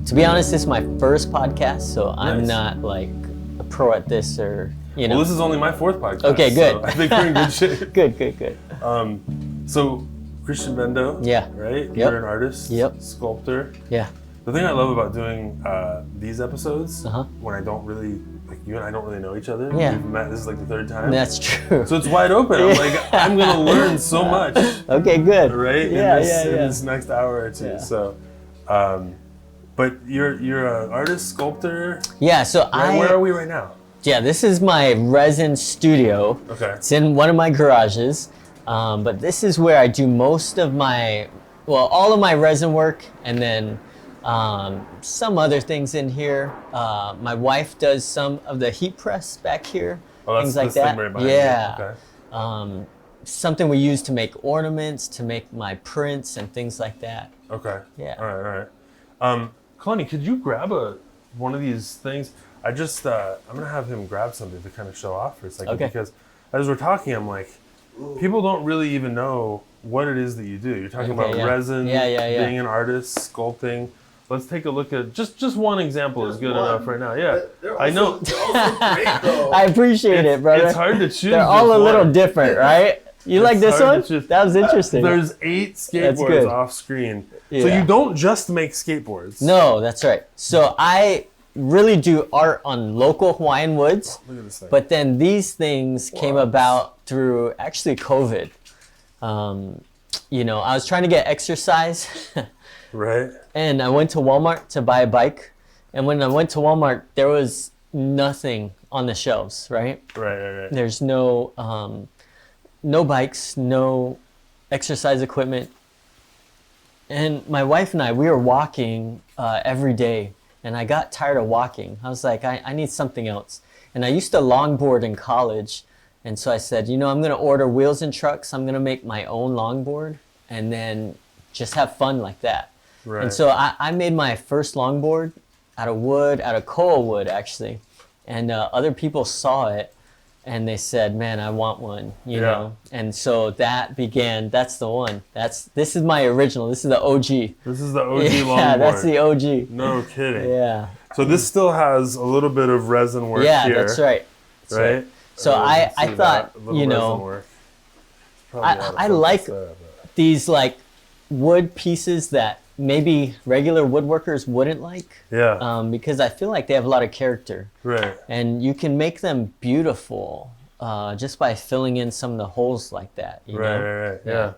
To be honest, this is my first podcast, so I'm Nice. not like a pro at this or, you know. Well, this is only my fourth podcast. Okay, good. So I think we're in good shape. Good. So, Christian Bendo, Yeah. right? Yep. You're an artist, Yep. sculptor. Yeah. The thing I love about doing these episodes, Uh-huh. when I don't really, like you and I don't really know each other. Yeah. We've met, this is like the third time. That's true. So it's wide open. I'm like, I'm going to learn so much, Okay, good. right? Yeah, in this next hour or two. Yeah. So, but you're an artist, sculptor. Yeah, so Where are we right now? Yeah, this is my resin studio. Okay. It's in one of my garages, but this is where I do most of all of my resin work, and then some other things in here. My wife does some of the heat press back here, things like this that. thing right behind Yeah. you. Okay. Something we use to make ornaments, to make my prints and things like that. Okay. Yeah. All right. Connie, could you grab one of these things? I'm gonna have him grab something to kind of show off for a second, Okay. because as we're talking, I'm like, people don't really even know what it is that you do. You're talking Okay, about yeah. resin, Yeah. being an artist, sculpting. Let's take a look at just one example is good enough right now. Yeah, They're I know. also great, though. I appreciate it, brother. It's hard to choose. They're all a just little one. different, right? You like It's this hard one? to choose. That was interesting. There's 8 good. skateboards off screen. So Yeah. you don't just make skateboards. No, that's right. So I really do art on local Hawaiian woods, Look at this thing. but then these things came about through actually COVID. I was trying to get exercise Right. and I went to Walmart to buy a bike. And when I went to Walmart, there was nothing on the shelves, right? Right. There's no bikes, no exercise equipment. And my wife and we were walking every day, and I got tired of walking. I was like, I need something else. And I used to longboard in college, and so I said, I'm going to order wheels and trucks. I'm going to make my own longboard, and then just have fun like that. Right. And so I made my first longboard out of coal wood, actually. And other people saw it, and they said, man, I want one, you know? And so that's the one. This is my original. This is the OG. This is the OG longboard. Yeah, that's the OG. No kidding. Yeah. So this still has a little bit of resin work Yeah, here. that's right. That's right? So I thought, I like these like wood pieces that maybe regular woodworkers wouldn't like. Yeah. Because I feel like they have a lot of character. Right. And you can make them beautiful just by filling in some of the holes like that. You know? Right. Yeah.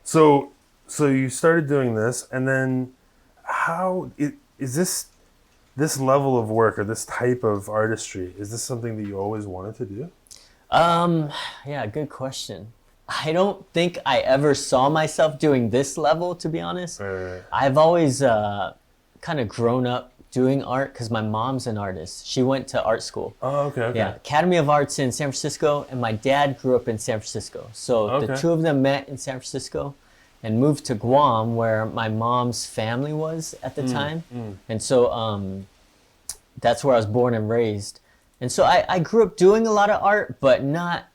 So you started doing this, and then is this level of work or this type of artistry, is this something that you always wanted to do? Yeah, good question. I don't think I ever saw myself doing this level, to be honest. Right. I've always kind of grown up doing art because my mom's an artist. She went to art school. Oh, okay. Yeah, Academy of Arts in San Francisco, and my dad grew up in San Francisco. So the two of them met in San Francisco and moved to Guam, where my mom's family was at the time. And so that's where I was born and raised. And so I grew up doing a lot of art, but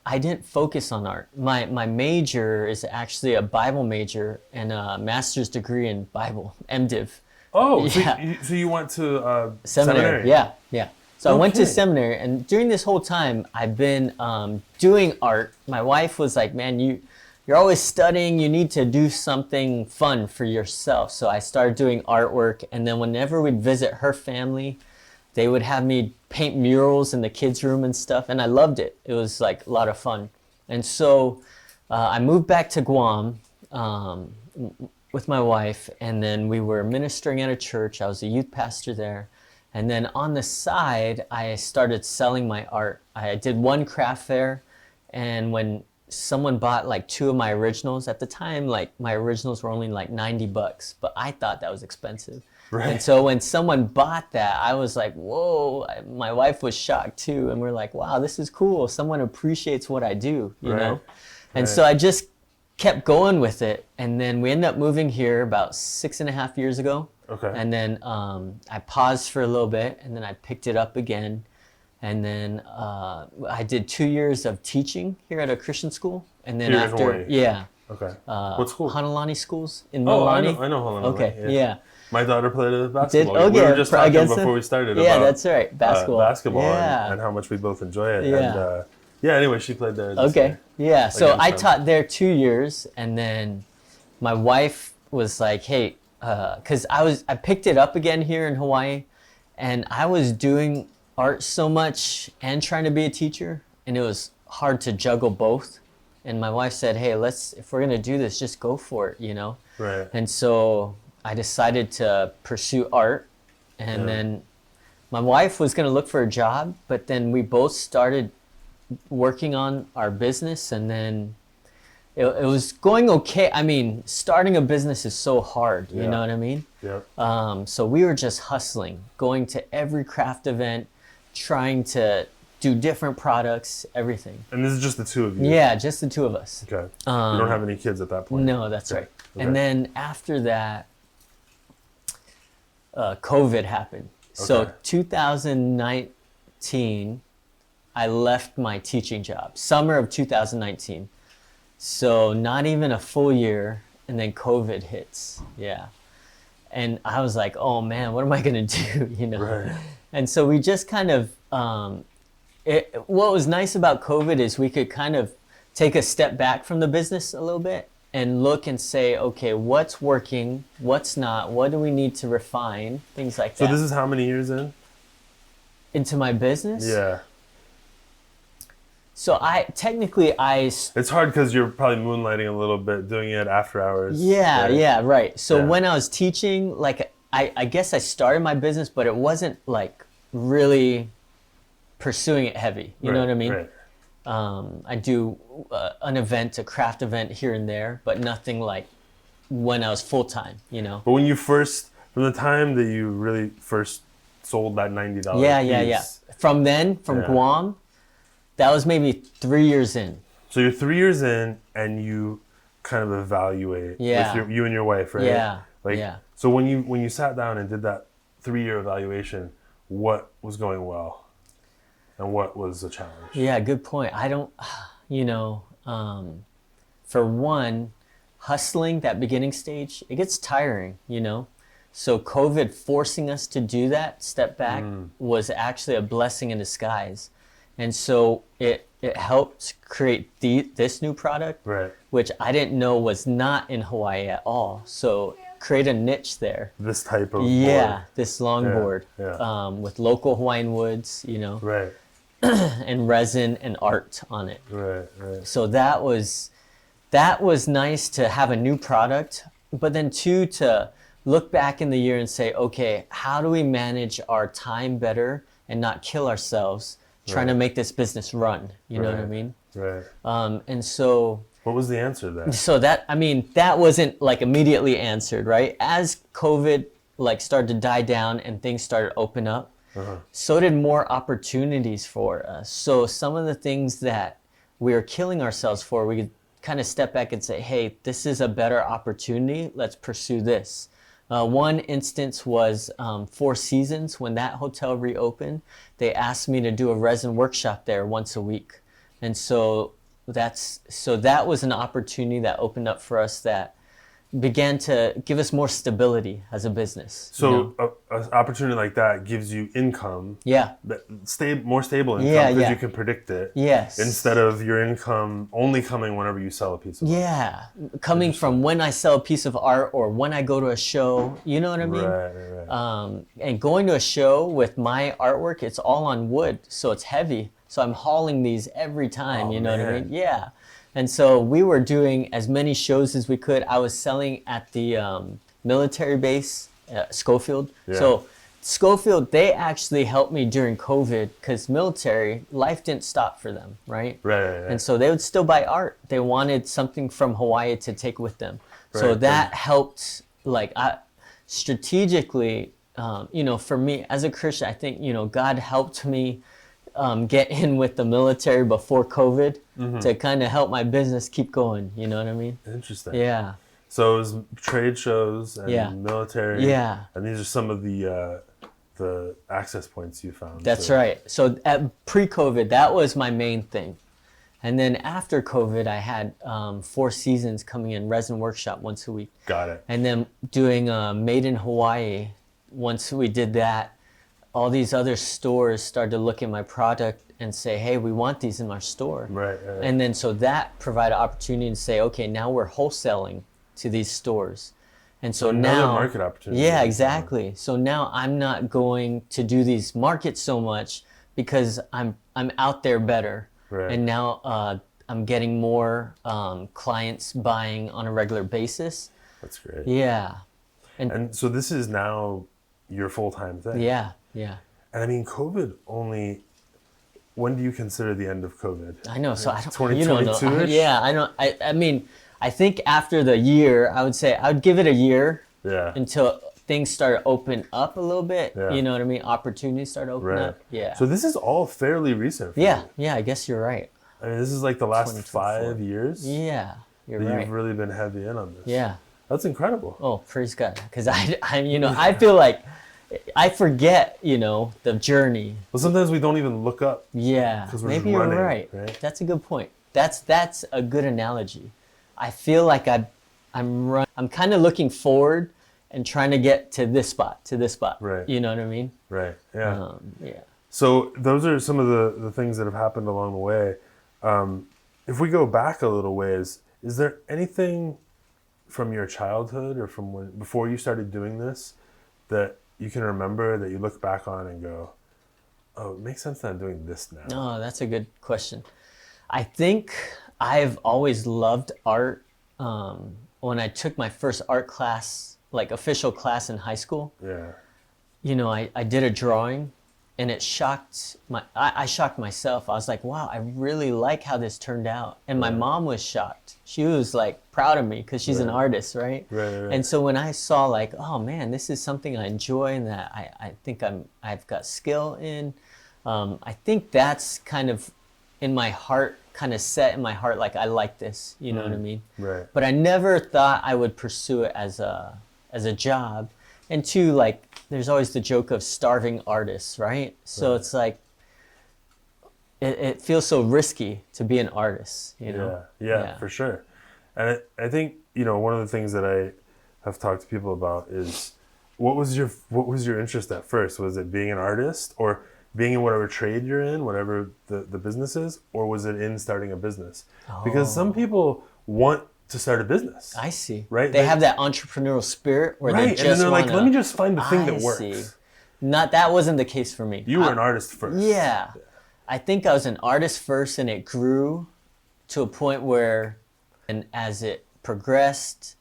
I didn't focus on art. My major is actually a Bible major and a master's degree in Bible, MDiv. Oh, Yeah. so you went to Seminary. Yeah. So I went to Okay. seminary, and during this whole time, I've been doing art. My wife was like, man, you're always studying. You need to do something fun for yourself. So I started doing artwork, and then whenever we'd visit her family, they would have me paint murals in the kids' room and stuff, and I loved it. It was like a lot of fun. And so I moved back to Guam with my wife, and then we were ministering at a church. I was a youth pastor there. And then on the side, I started selling my art. I did one craft fair, and when someone bought like 2 of my originals, at the time, like my originals were only like $90, but I thought that was expensive. Right. And so when someone bought that, I was like, whoa, my wife was shocked too. And we're like, wow, this is cool. Someone appreciates what I do, you know? And so I just kept going with it. And then we ended up moving here about 6.5 years ago. Okay. And then I paused for a little bit, and then I picked it up again. And then I did 2 years of teaching here at a Christian school. And then Here in after, Hawaii. yeah. Okay. What school? Hanalani schools in Oh, Mililani. I know Hanalani. Okay, yeah. My daughter played basketball. Okay, we were just talking against before them? we started Yeah, about that's right. Basketball. Yeah. and how much we both enjoy it. Yeah. And anyway, she played there this Okay. year Yeah. So I against them. taught there 2 years, and then my wife was like, "Hey," because I picked it up again here in Hawaii, and I was doing art so much and trying to be a teacher, and it was hard to juggle both. And my wife said, "Hey, if we're gonna do this, just go for it," you know. Right. And so I decided to pursue art, and then my wife was gonna look for a job, but then we both started working on our business, and then it was going okay. I mean, starting a business is so hard, you know what I mean? Yep. So we were just hustling, going to every craft event, trying to do different products, everything. And this is just the two of you? Yeah, just the two of us. Okay. You don't have any kids at that point? No, that's right. Okay. And then after that, COVID happened. So Okay. 2019, I left my teaching job, summer of 2019. So not even a full year, and then COVID hits. Yeah. And I was like, oh man, what am I going to do? You know? Right. And so we just kind of, what was nice about COVID is we could kind of take a step back from the business a little bit and look and say, okay, what's working, what's not, what do we need to refine, things like that. So this is how many years in? Into my business? Yeah. So it's hard because you're probably moonlighting a little bit, doing it after hours. Yeah, right. So Yeah. when I was teaching, like I guess I started my business, but it wasn't like really pursuing it heavy. You know what I mean? Right. I do an event, a craft event here and there, but nothing like when I was full time, you know? But when you first, from the time that you really first sold that $90 Yeah. From Guam, that was maybe 3 years in. So you're 3 years in and you kind of evaluate with you and your wife, right? Yeah. So when you sat down and did that 3-year evaluation, what was going well? And what was a challenge? Yeah, good point. I don't, for one, hustling that beginning stage, it gets tiring, you know? So COVID forcing us to do that, step back, was actually a blessing in disguise. And so it helped create this new product, Right. which I didn't know was not in Hawaii at all. So create a niche there. This type of Yeah, board. this longboard with local Hawaiian woods, you know, Right. and resin and art on it. Right. So that was nice to have a new product, but then two, to look back in the year and say, okay, how do we manage our time better and not kill ourselves trying to make this business run? You know what I mean? Right. And so What was the answer there? so that wasn't like immediately answered, right? As COVID like started to die down and things started to open up, so did more opportunities for us. So some of the things that we were killing ourselves for, we could kind of step back and say, hey, this is a better opportunity. Let's pursue this. One instance was Four Seasons. When that hotel reopened, they asked me to do a resin workshop there once a week. And so that was an opportunity that opened up for us that began to give us more stability as a business. So an opportunity like that gives you income. Yeah. More stable income because you can predict it. Yes. Instead of your income only coming whenever you sell a piece of art. Yeah. Coming from when I sell a piece of art or when I go to a show, you know what I mean? Right. And going to a show with my artwork, it's all on wood, so it's heavy. So I'm hauling these every time, you know what I mean? Yeah. And so we were doing as many shows as we could. I was selling at the military base, Schofield. Yeah. So Schofield, they actually helped me during COVID because military, life didn't stop for them, right? Right. And so they would still buy art. They wanted something from Hawaii to take with them. So that helped, strategically, for me as a Christian, I think, God helped me get in with the military before COVID to kind of help my business keep going. You know what I mean? Interesting. Yeah. So it was trade shows and military. Yeah. And these are some of the access points you found. That's right. So at pre-COVID, that was my main thing. And then after COVID, I had 4 seasons coming in, resin workshop once a week. Got it. And then doing Made in Hawaii. Once we did that, all these other stores started to look at my product and say, hey, we want these in our store. Right. And then so that provided opportunity to say, okay, now we're wholesaling to these stores. And so Another now market opportunity. Yeah, exactly. So now I'm not going to do these markets so much because I'm out there better. Right. And now I'm getting more clients buying on a regular basis. That's great. Yeah. And so this is now your full-time thing. Yeah. And I mean, COVID only, when do you consider the end of COVID? I know. So I don't, 2022-ish? Yeah, I don't, I mean, I think after the year, I would say I would give it a year until things start to open up a little bit. Yeah. You know what I mean? Opportunities start to open up. Yeah. So this is all fairly recent for you. Yeah, I guess you're right. I mean, this is like the last 5 years Yeah, you're that right. you've really been heavy in on this. Yeah. That's incredible. Oh, praise God. Because I feel like I forget, the journey. Well, sometimes we don't even look up. Yeah, 'Cause we're maybe just you're running, right. right? That's a good point. That's a good analogy. I feel like I'm kind of looking forward and trying to get to this spot. Right. You know what I mean? Right. Yeah. Yeah. So those are some of the things that have happened along the way. If we go back a little ways, is there anything from your childhood or from before you started doing this that you can remember that you look back on and go, oh, it makes sense that I'm doing this now? Oh, that's a good question. I think I've always loved art. When I took my first art class, like official class in high school, I did a drawing and it shocked I shocked myself. I was like, wow, I really like how this turned out. And my mom was shocked. She was like proud of me because she's an artist, right? Right. And so when I saw like, oh man, this is something I enjoy and that I think I've got skill in, I think that's kind of in my heart, kind of set in my heart, like I like this, you know what I mean? Right. But I never thought I would pursue it as a job. And two, like, there's always the joke of starving artists, right? So it's like, it feels so risky to be an artist, you know? Yeah, for sure. And I think, one of the things that I have talked to people about is, what was your interest at first? Was it being an artist or being in whatever trade you're in, whatever the business is, or was it in starting a business? Because some people want to start a business. I see. Right? They have that entrepreneurial spirit where they Right, just and then they're like, wanna- let me just find the thing that I works. see. That wasn't the case for me. You were an artist first. Yeah. I think I was an artist first and it grew to a point where, and as it progressed,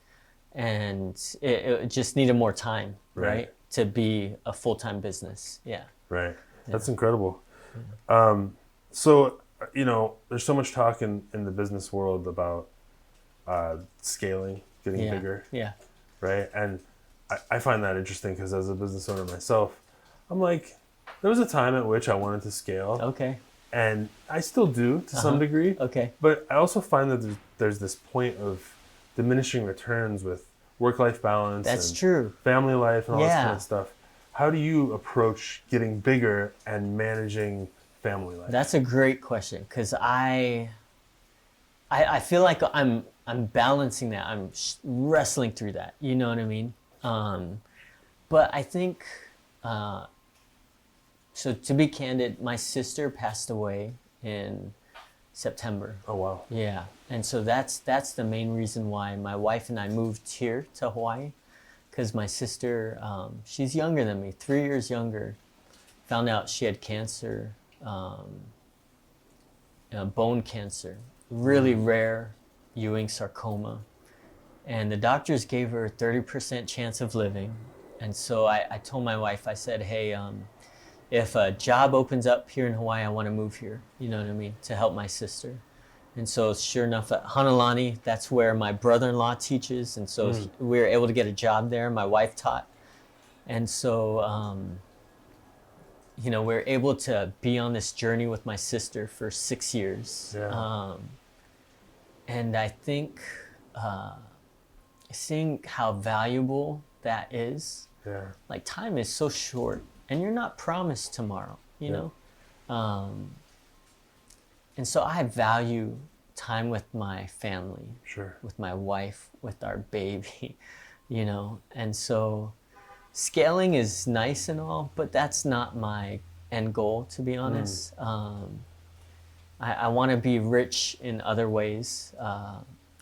and it just needed more time, right? To be a full-time business. Yeah. Right. That's incredible. So, there's so much talk in the business world about scaling, getting bigger. Yeah. Right. And I find that interesting because as a business owner myself, I'm like, there was a time at which I wanted to scale. Okay. And I still do to some degree. Okay. But I also find that there's this point of diminishing returns with work-life balance. That's and true. family life and all this kind of stuff. How do you approach getting bigger and managing family life? That's a great question because I feel like I'm balancing that. I'm wrestling through that. You know what I mean? But I think, so to be candid, my sister passed away in September. Oh, wow. Yeah. And so that's the main reason why my wife and I moved here to Hawaii. Because my sister, she's younger than me, 3 years younger, found out she had cancer, bone cancer, really rare Ewing sarcoma. And the doctors gave her a 30% chance of living. And so I told my wife, I said, hey, if a job opens up here in Hawaii, I want to move here, you know what I mean, to help my sister. And so sure enough, at Hanalani, that's where my brother-in-law teaches. And so we were able to get a job there. My wife taught. And so, we were able to be on this journey with my sister for 6 years. Yeah. And I think seeing how valuable that is, like time is so short and you're not promised tomorrow, you know? And and so I value time with my family, Sure. with my wife, with our baby, you know. And so scaling is nice and all, but that's not my end goal, to be honest. I want to be rich in other ways.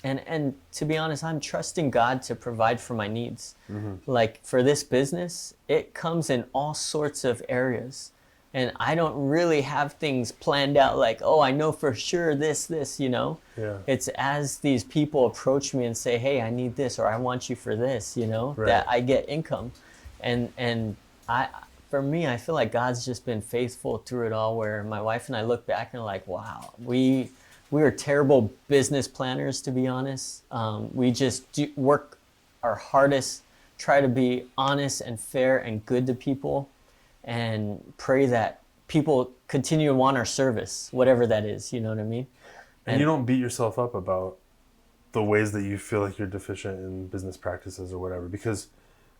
And to be honest, I'm trusting God to provide for my needs. Like for this business, it comes in all sorts of areas. And I don't really have things planned out like, oh, I know for sure this, you know? Yeah. It's as these people approach me and say, hey, I need this, or I want you for this, you know, that I get income. And for me, I feel like God's just been faithful through it all, where my wife and I look back and are like, wow, we were terrible business planners, to be honest. We just work our hardest, try to be honest and fair and good to people, and pray that people continue to want our service, whatever that is, you know what I mean? And you don't beat yourself up about the ways that you feel like you're deficient in business practices or whatever, because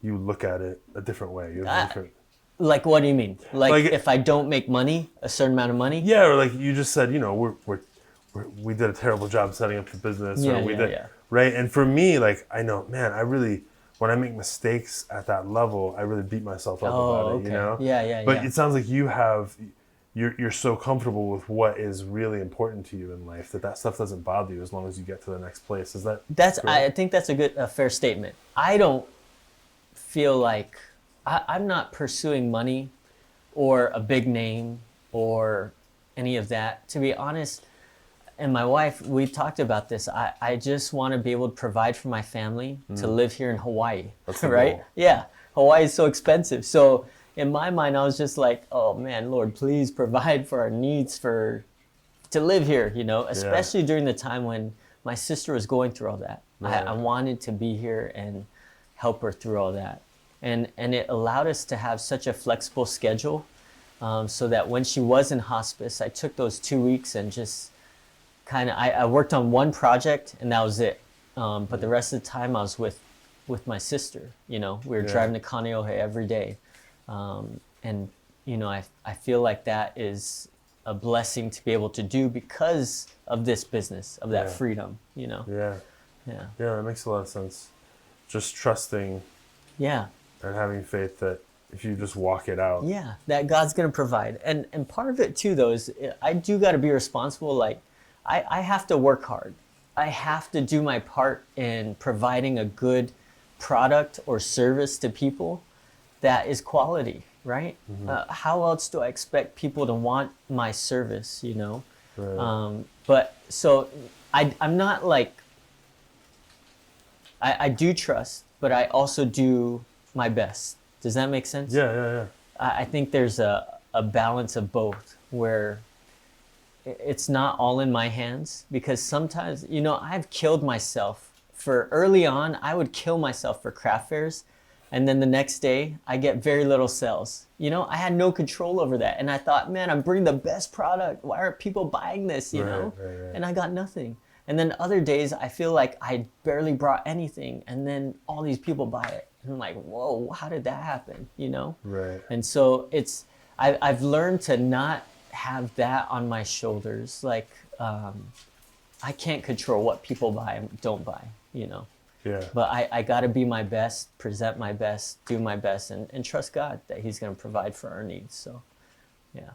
you look at it a different way. You have different... Like, what do you mean? Like if I don't make money, a certain amount of money? Yeah, or like you just said, you know, we did a terrible job setting up the business, right? And for me, like, I know, man, I really, when I make mistakes at that level, I really beat myself up about it, you know? But it sounds like you're so comfortable with what is really important to you in life that stuff doesn't bother you as long as you get to the next place. Is that correct? I think that's a fair statement. I don't feel like I'm not pursuing money or a big name or any of that. To be honest, and my wife, we talked about this. I just want to be able to provide for my family to live here in Hawaii, That's the right? goal. Yeah, Hawaii is so expensive. So in my mind, I was just like, oh man, Lord, please provide for our needs to live here, you know, especially during the time when my sister was going through all that. Right. I wanted to be here and help her through all that. And it allowed us to have such a flexible schedule, so that when she was in hospice, I took those 2 weeks and just kind of, I worked on one project and that was it. But the rest of the time I was with my sister, you know, we were driving to Kaneohe every day. And, you know, I feel like that is a blessing to be able to do because of this business, of that freedom, you know? Yeah, that makes a lot of sense. Just trusting and having faith that if you just walk it out. Yeah, that God's going to provide. And part of it too, though, is I do got to be responsible. Like, I have to work hard. I have to do my part in providing a good product or service to people that is quality, right? How else do I expect people to want my service, you know? Right. But so I'm not like, I do trust, but I also do my best. Does that make sense? Yeah. I think there's a balance of both, where it's not all in my hands, because sometimes, you know, I've killed myself early on, I would kill myself for craft fairs, and then the next day I get very little sales. You know, I had no control over that. And I thought, man, I'm bringing the best product. Why aren't people buying this, you know? Right. And I got nothing. And then other days I feel like I barely brought anything, and then all these people buy it. And I'm like, whoa, how did that happen? You know? Right. And so I've learned to not have that on my shoulders. Like, I can't control what people buy and don't buy, you know? Yeah. But I got to be my best, present my best, do my best, and trust God that He's going to provide for our needs. So, yeah.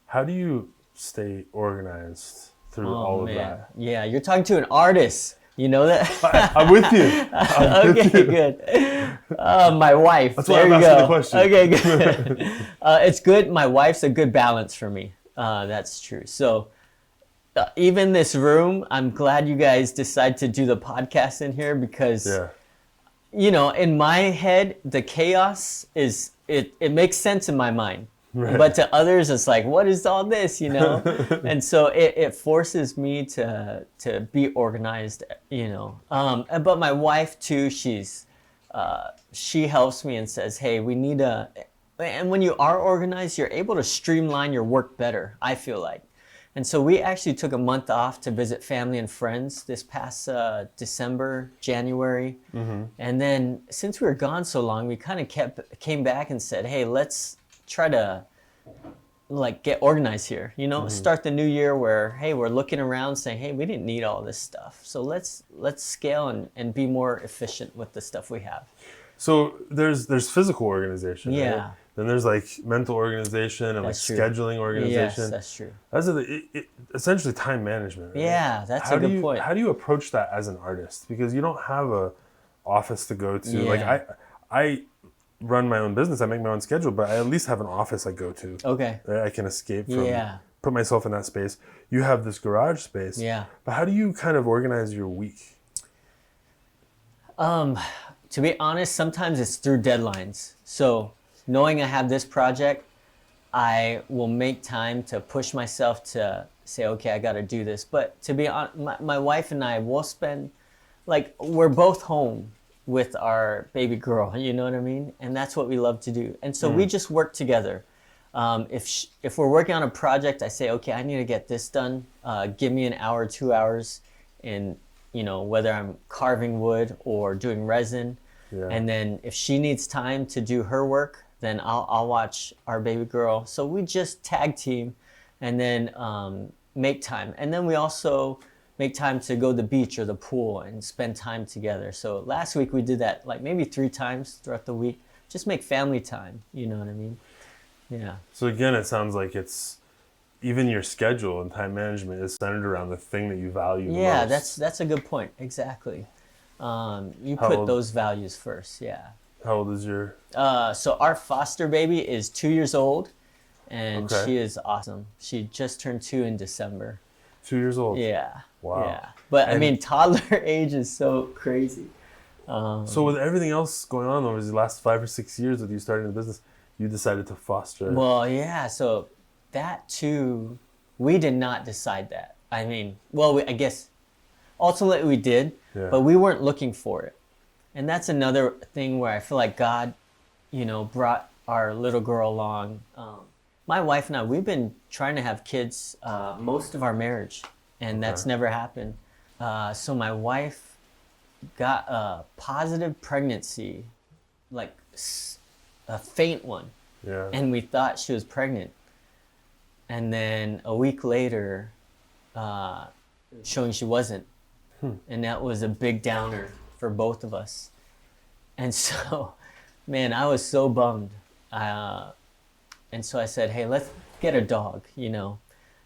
How do you stay organized through all of that? Yeah, you're talking to an artist. You know that? I'm with you. Okay, good. My wife. That's why I'm asking the question. Okay, good. It's good. My wife's a good balance for me. That's true. So even this room, I'm glad you guys decide to do the podcast in here, because, you know, in my head, the chaos it makes sense in my mind. Right. But to others, it's like, what is all this, you know? And so it forces me to be organized, you know. But my wife too, she helps me and says, hey, we need and when you are organized, you're able to streamline your work better, I feel like. And so we actually took a month off to visit family and friends this past December, January. And then since we were gone so long, we kind of came back and said, hey, let's try to like get organized here, you know, start the new year where, hey, we're looking around saying, hey, we didn't need all this stuff. So let's scale and be more efficient with the stuff we have. So there's physical organization, Yeah. right? Then there's like mental organization and That's like true. scheduling organization. Yes, that's true. That's essentially time management, right? Yeah, that's a good point. How do you approach that as an artist? Because you don't have a office to go to. Yeah. Like I run my own business. I make my own schedule, but I at least have an office I go to. Okay. That I can escape from. Yeah. Put myself in that space. You have this garage space. Yeah. But how do you kind of organize your week? To be honest, sometimes it's through deadlines. So knowing I have this project, I will make time to push myself to say, okay, I got to do this. But to be honest, my wife and I will spend, like, we're both home with our baby girl, you know what I mean? And that's what we love to do. And so we just work together. If we're working on a project, I say, okay, I need to get this done. Give me an hour, 2 hours in, you know, whether I'm carving wood or doing resin. Yeah. And then if she needs time to do her work, then I'll watch our baby girl. So we just tag team and then make time. And then we also make time to go to the beach or the pool and spend time together. So last week we did that like maybe 3 times throughout the week. Just make family time, you know what I mean? Yeah. So again, it sounds like it's even your schedule and time management is centered around the thing that you value the Yeah, most. that's a good point. Exactly. You How put old- those values first, yeah. How old is your... So our foster baby is 2 years old, and Okay. she is awesome. She just turned 2 in December. 2 years old? Yeah. Wow. Yeah. But I And- mean, toddler age is so crazy. So with everything else going on over these last 5 or 6 years with you starting the business, you decided to foster... Well, yeah. So that too, we did not decide that. I mean, well, I guess ultimately we did, Yeah. but we weren't looking for it. And that's another thing where I feel like God, you know, brought our little girl along. My wife and I, we've been trying to have kids most of our marriage, and that's never happened. So my wife got a positive pregnancy, like a faint one, Yeah. and we thought she was pregnant. And then a week later, showing she wasn't. And that was a big downer for both of us. And so, man, I was so bummed. And so I said, hey, let's get a dog, you know.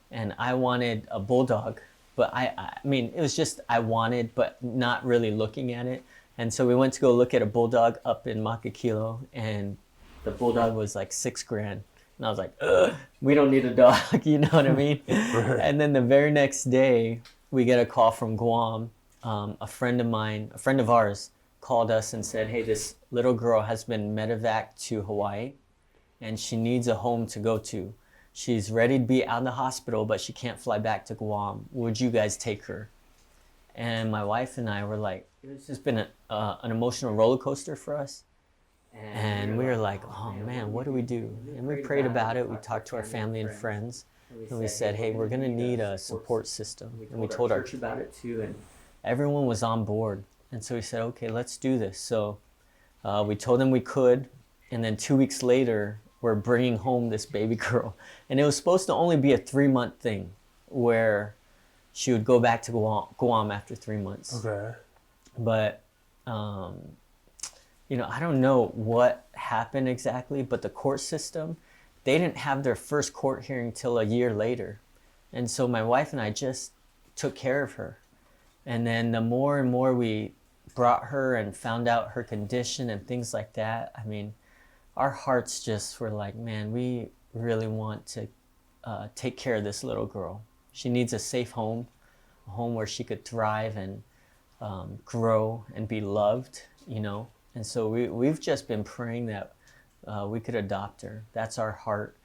And I wanted a bulldog, but I mean, it was just I wanted, but not really looking at it. And so we went to go look at a bulldog up in Makakilo, and the bulldog was like $6,000. And I was like, ugh, we don't need a dog, you know what I mean? Right. And then the very next day, we get a call from Guam. A friend of ours, called us and said, hey, this little girl has been medevaced to Hawaii, and she needs a home to go to. She's ready to be out of the hospital, but she can't fly back to Guam. Would you guys take her? And my wife and I were like, it's just been an emotional roller coaster for us. And we were like, oh man, what do we do? And we prayed about it. We talked to our family and friends. And we said, hey, we're going to need a support system. And we told our church about it too. And everyone was on board. And so we said, okay, let's do this. So we told them we could. And then 2 weeks later, we're bringing home this baby girl. And it was supposed to only be a 3-month thing where she would go back to Guam after 3 months. Okay. But, you know, I don't know what happened exactly, but the court system, they didn't have their first court hearing till a year later. And so my wife and I just took care of her. And then the more and more we brought her and found out her condition and things like that, I mean, our hearts just were like, man, we really want to take care of this little girl. She needs a safe home, a home where she could thrive and grow and be loved, you know. And so we've just been praying that we could adopt her. That's our heart.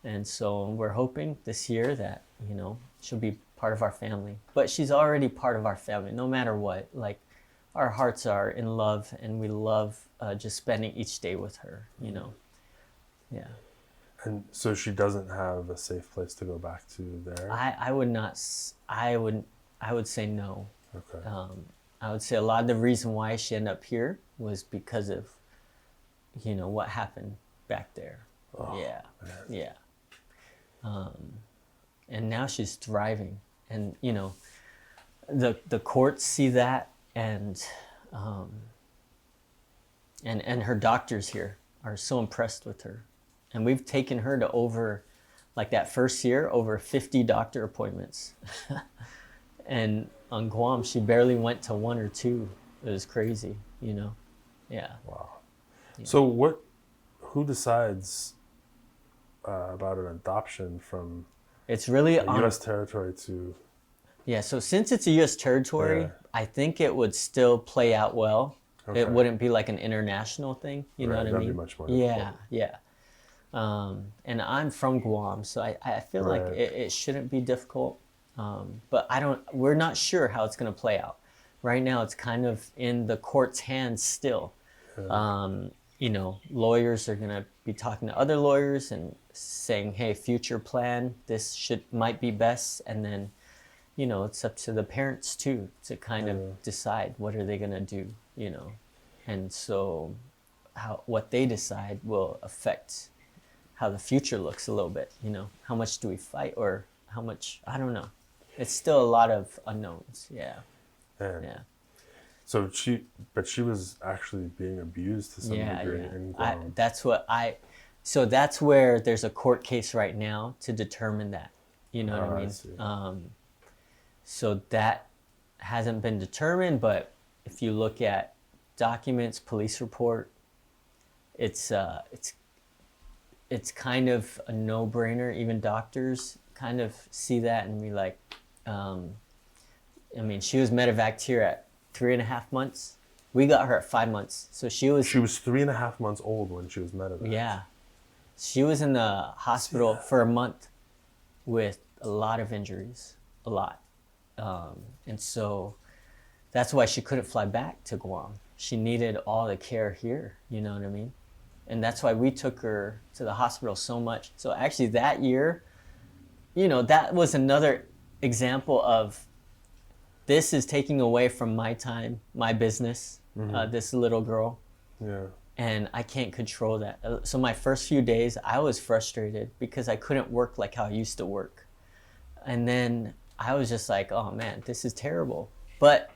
And so we're hoping this year that, you know, she'll be part of our family. But she's already part of our family, no matter what. Like, our hearts are in love, and we love just spending each day with her, you know. Yeah. And so she doesn't have a safe place to go back to there? I would not, I would say no. Okay. I would say a lot of the reason why she ended up here was because of, you know, what happened back there. Oh, Yeah. man. Yeah. And now she's thriving. And the courts see that, and her doctors here are so impressed with her. And we've taken her to over, like that first year, over 50 doctor appointments. And on Guam, she barely went to 1 or 2. It was crazy, Yeah. Wow. Yeah. So who decides about an adoption from it's really U.S. territory to... Yeah, so since it's a U.S. territory, I think it would still play out well. Okay. It wouldn't be like an international thing, you know what I mean? That'd be much more difficult. Yeah. And I'm from Guam, so I feel like it shouldn't be difficult. But we're not sure how it's going to play out. Right now, it's kind of in the court's hands still. Yeah. Lawyers are going to be talking to other lawyers and saying, hey, future plan, this might be best. And then, it's up to the parents too to kind of decide what are they going to do, And so what they decide will affect how the future looks a little bit, How much do we fight, or how much, I don't know. It's still a lot of unknowns. Yeah. Yeah. So she was actually being abused to some degree in Guam. So that's where there's a court case right now to determine that. You know what I mean? I see. So that hasn't been determined, but if you look at documents, police report, it's kind of a no-brainer. Even doctors kind of see that and be like, she was medevaced here at 3.5 months. We got her at 5 months. So she was 3.5 months old when she was medevaced. Yeah. She was in the hospital for a month with a lot of injuries, a lot. And so that's why she couldn't fly back to Guam. She needed all the care here, you know what I mean? And that's why we took her to the hospital so much. So actually that year, that was another example of this is taking away from my time, my business, this little girl. Yeah. And I can't control that. So my first few days, I was frustrated because I couldn't work like how I used to work. And then I was just like, oh man, this is terrible. But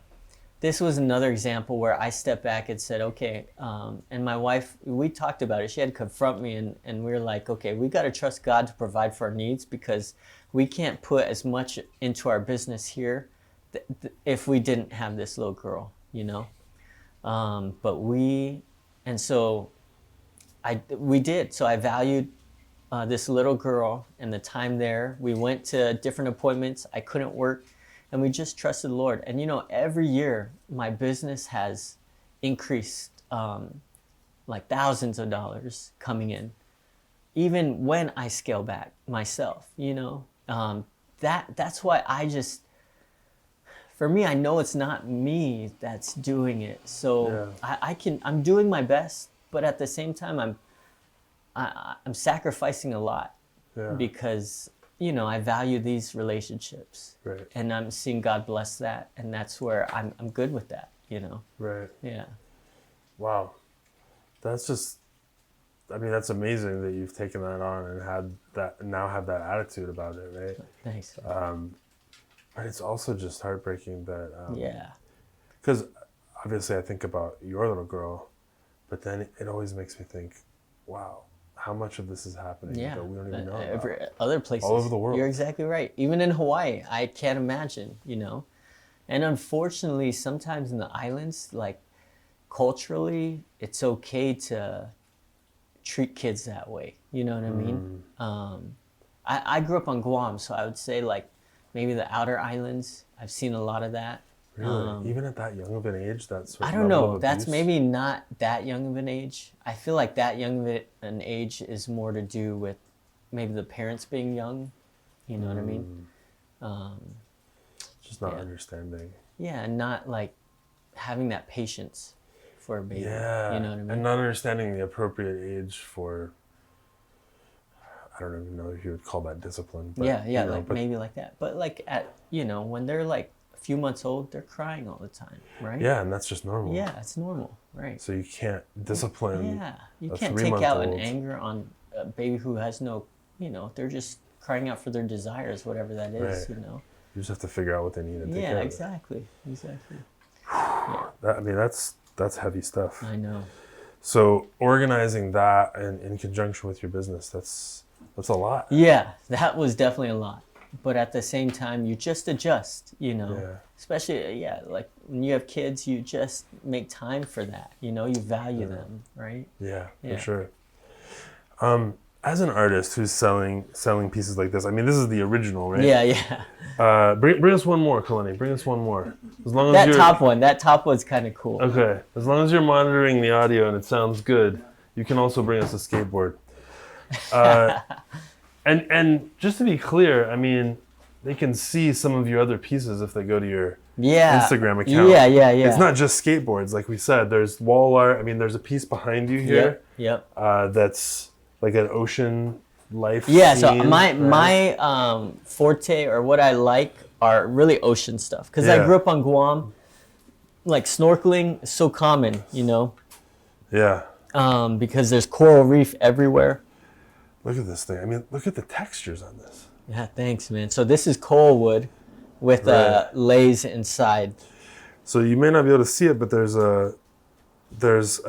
this was another example where I stepped back and said, okay, and my wife, we talked about it. She had to confront me, and we were like, okay, we got to trust God to provide for our needs, because we can't put as much into our business here if we didn't have this little girl, we did. So I valued this little girl and the time there. We went to different appointments. I couldn't work. And we just trusted the Lord. And every year my business has increased, like thousands of dollars coming in, even when I scale back myself. That's why for me, I know it's not me that's doing it. So I'm doing my best, but at the same time, I'm sacrificing a lot because I value these relationships, and I'm seeing God bless that, and that's where I'm good with that, Right. Yeah. Wow. That's amazing that you've taken that on and have that attitude about it, right? Thanks. But it's also just heartbreaking that, because obviously I think about your little girl, but then it always makes me think, wow, how much of this is happening that we don't even know about? Other places. All over the world. You're exactly right. Even in Hawaii, I can't imagine, And unfortunately, sometimes in the islands, like culturally, it's okay to treat kids that way. You know what I mean? I grew up on Guam, so I would say like maybe the outer islands, I've seen a lot of that. Really? Even at that young of an age, that's I don't know. That's maybe not that young of an age. I feel like that young of an age is more to do with maybe the parents being young. You know what I mean? Just not understanding. Yeah, and not like having that patience for a baby. Yeah. You know what I mean? And not understanding the appropriate age for, I don't even know if you would call that discipline. But, maybe like that. But like when they're like a few months old, they're crying all the time, right? Yeah, and that's just normal. Yeah, it's normal, right? So you can't discipline. Yeah, you can't take out an anger on a baby who has no, they're just crying out for their desires, whatever that is, Right. you know. You just have to figure out what they need and take Yeah, care of it. exactly. I mean, that's heavy stuff. I know. So organizing that and in conjunction with your business, that's a lot. Yeah, that was definitely a lot. But at the same time, you just adjust, you know. Yeah. Especially, like when you have kids, you just make time for that. You know, you value them, right? Yeah, Yeah. for sure. As an artist who's selling pieces like this, I mean, this is the original, right? Yeah. Bring us one more, Kalani. Bring us one more. As long as That top one's kind of cool. Okay. As long as you're monitoring the audio and it sounds good, you can also bring us a skateboard. And just to be clear, I mean, they can see some of your other pieces if they go to your Instagram account. Yeah. It's not just skateboards, like we said. There's wall art. I mean, there's a piece behind you here. Yep. That's like an ocean life. Yeah. So scene, my forte, or what I like, are really ocean stuff. Because I grew up on Guam. Like snorkeling is so common, you know. Yeah. Because there's coral reef everywhere. Look at this thing. I mean, look at the textures on this. Yeah, thanks, man. So this is coral wood with lays inside. So you may not be able to see it, but this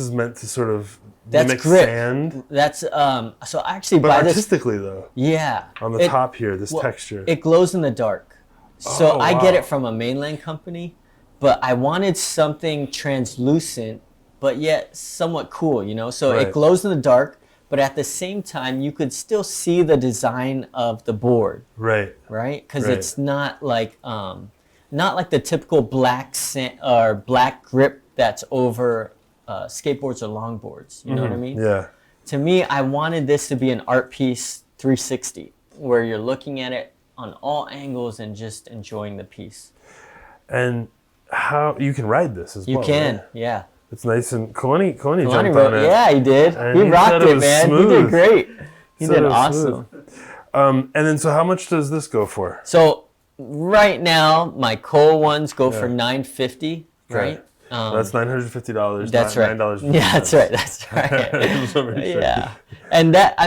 is meant to sort of mimic grit. sand. That's so I actually But buy this. artistically though. Yeah. On the top here, this texture. It glows in the dark. So Oh, I get wow. it from a mainland company, but I wanted something translucent, but yet somewhat cool, you know? So Right. it glows in the dark, but at the same time, you could still see the design of the board, Right. right? Because Right. it's not like the typical black sand or black grip that's over skateboards or longboards. You know what I mean? Yeah. To me, I wanted this to be an art piece 360, where you're looking at it on all angles and just enjoying the piece. And how you can ride this as You well. can, Right? yeah. It's nice and Kalani Lonnie jumped wrote, on it. yeah, he did. And He he rocked said it, it was man. He smooth. did great. He Said did it was awesome. And then, so how much does this go for? So right now, my Cole ones go for $950, right? That's $950. That's not right. $9.50. Yeah, that's right. That's right. So very sure. Yeah, and that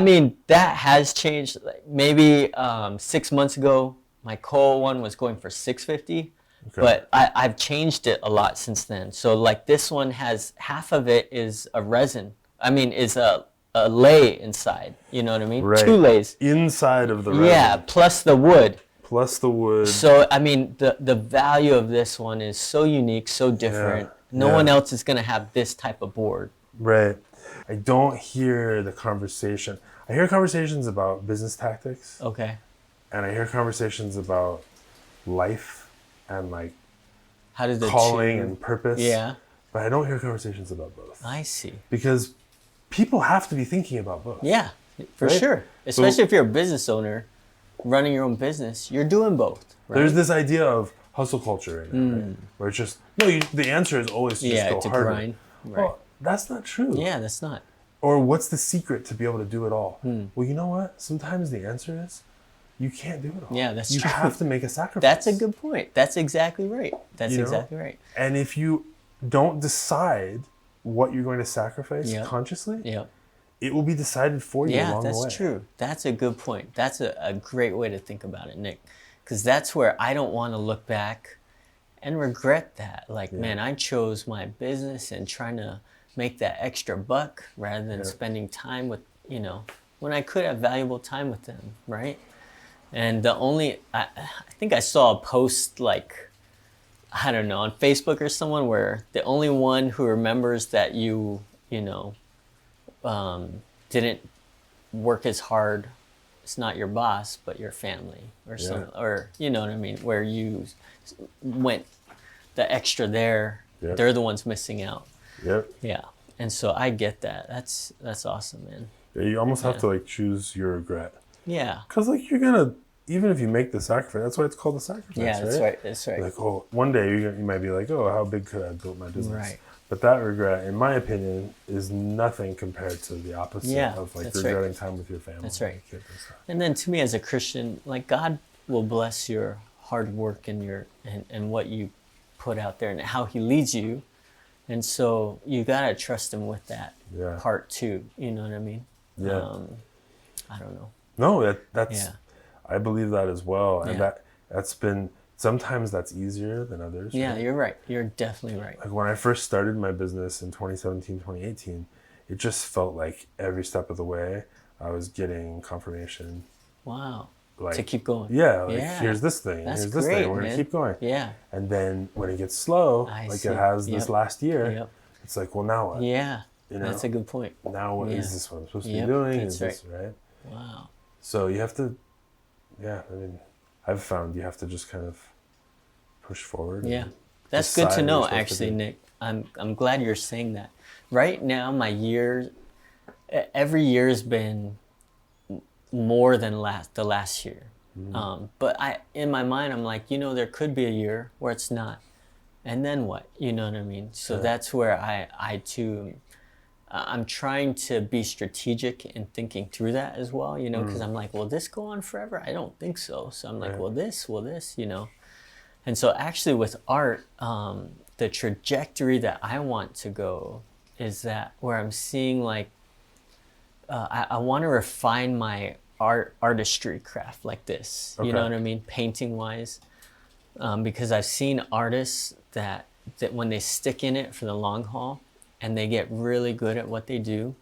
has changed. Like maybe 6 months ago, my Cole one was going for $650, but I've changed it a lot since then. So like this one has half of it is a resin. I mean, is a lay inside. You know what I mean? Right. 2 lays. Inside of the resin. Yeah, plus the wood. Plus the wood. So I mean, the value of this one is so unique, so different. No one else is gonna have this type of board. Right. I don't hear the conversation. I hear conversations about business tactics. Okay. And I hear conversations about life and like How does the calling two- and purpose. Yeah. But I don't hear conversations about both. I see. Because people have to be thinking about both. Yeah, for Right? sure. Especially if you're a business owner, running your own business, you're doing both. Right? There's this idea of hustle culture right now, right? Where it's just, the answer is always to just go to harder. grind. Right. Well, that's not true. Yeah, that's not. Or what's the secret to be able to do it all? Well, you know what? Sometimes the answer is you can't do it all. Yeah, that's you true. You have to make a sacrifice. That's a good point. That's exactly right. That's exactly right. And if you don't decide what you're going to sacrifice consciously, it will be decided for you along the way. Yeah, that's true. That's a good point. That's a great way to think about it, Nick. Because that's where I don't want to look back and regret that. Like, man, I chose my business and trying to make that extra buck rather than spending time with, when I could have valuable time with them, right? And I think I saw a post like, I don't know, on Facebook or someone where the only one who remembers that you didn't work as hard, it's not your boss, but your family or or you know what I mean, where you went the extra there, they're the ones missing out. Yep. Yeah. And so I get that. That's awesome, man. Yeah, you almost have to like choose your regret. Yeah. Because like you're gonna, even if you make the sacrifice, that's why it's called the sacrifice. Yeah, that's right. That's right. Like, one day you might be like, how big could I have built my business? Right. But that regret, in my opinion, is nothing compared to the opposite of like regretting time with your family. That's right. And kids and stuff. And then to me as a Christian, like God will bless your hard work and and what you put out there and how he leads you. And so you got to trust him with that part too. You know what I mean? Yeah. I don't know. No, that's Yeah. I believe that as well, and Yeah. that's been sometimes that's easier than others. Yeah, Right? you're right. You're definitely right. Like when I first started my business in 2017, 2018, it just felt like every step of the way I was getting confirmation. Wow. To Like, keep going. yeah, like Yeah. here's this thing, and That's here's this thing, and great, we're gonna man. keep going. Yeah. And then when it gets slow, I like it see. has this Yep. last year, Yep. it's like, well, now what? Yeah. You know, That's a good point. now what Yeah. is this what I'm supposed to be Yep. doing? That's Is this right? Wow. So you have to, yeah. I mean, I've found you have to just kind of push forward. Yeah. And That's good to decide what know, you're supposed to actually, do. Nick. I'm glad you're saying that. Right now, my year, every year has been more than the last year. But in my mind, I'm like, there could be a year where it's not, and then what? You know what I mean? So Yeah. that's where I too, I'm trying to be strategic in thinking through that as well. Because I'm like, will this go on forever? I don't think so. So I'm like, Right. will this? And so actually with art, the trajectory that I want to go is that where I'm seeing like, I want to refine my artistry craft like this. You know Okay. what I mean? Painting wise. Because I've seen artists that when they stick in it for the long haul and they get really good at what they do,